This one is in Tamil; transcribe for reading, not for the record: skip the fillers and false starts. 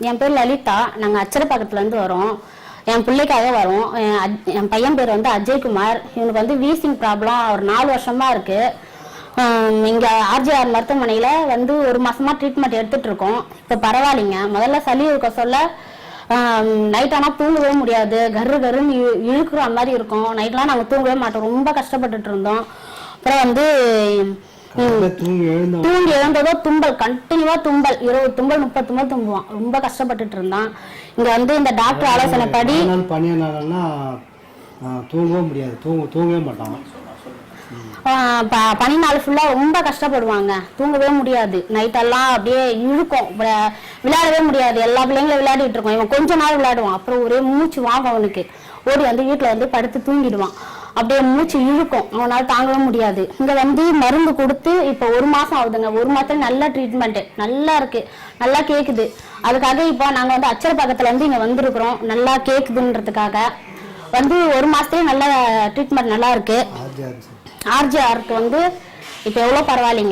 என் பேர் லலிதா. நாங்கள் அச்சரப்பாக்கத்துலேருந்து வரோம். என் பிள்ளைக்காக வரோம். என் பையன் பேர் வந்து அஜய்குமார். இவனுக்கு வந்து வீசிங் ப்ராப்ளம் ஒரு 4 வருஷமா இருக்கு. இங்கே ஆர்ஜிஆர் மருத்துவமனையில் வந்து 1 மாசமா ட்ரீட்மெண்ட் எடுத்துட்டு இருக்கோம். இப்போ பரவாயில்லைங்க. முதல்ல சளி இருக்க சொல்ல நைட் ஆனால் தூங்கவே முடியாது, கரு கருன்னு இழுக்கிற மாதிரி இருக்கும். நைட்லாம் நாங்கள் தூங்கவே மாட்டோம், ரொம்ப கஷ்டப்பட்டுட்டு இருந்தோம். அப்புறம் வந்து தூங்கி எழுந்ததோ தும்பல், கண்டினியூவா தும்பல், 20 தும்பல் 30 தும்பல் தும்புவான். ரொம்ப கஷ்டப்பட்டுட்டு இருந்தான். இங்க வந்து இந்த டாக்டர் ஆலோசனைப்படி தூங்கவே முடியாது, தூங்கவே மாட்டான். பனி நாள் ஃபுல்லா ரொம்ப கஷ்டப்படுவாங்க, தூங்கவே முடியாது. நைட்டெல்லாம் அப்படியே இழுக்கும், விளையாடவே முடியாது. எல்லா பிள்ளைங்களும் விளையாடிட்டு இருக்கோம். இவன் கொஞ்ச நாள் விளையாடுவான், அப்புறம் ஒரே மூச்சு வாங்கும். அவனுக்கு ஓடி வந்து வீட்டுல வந்து படுத்து தூங்கிடுவான். அப்படியே மூச்சு இழுக்கும், அவனால தாங்கவே முடியாது. இங்க வந்து மருந்து கொடுத்து இப்ப 1 மாசம் ஆகுதுங்க. 1 மாசத்துல நல்ல ட்ரீட்மெண்ட் நல்லா இருக்கு, நல்லா கேக்குது. அதுக்காக இப்போ நாங்க வந்து அச்சரப்பாக்கத்துல இருந்து இங்க வந்திருக்கிறோம். நல்லா கேக்குதுன்றதுக்காக வந்து 1 மாசத்துலயே நல்ல ட்ரீட்மெண்ட் நல்லா இருக்கு. ஆர்ஜிஆருக்கு வந்து இப்ப எவ்வளவு பரவாயில்லைங்க.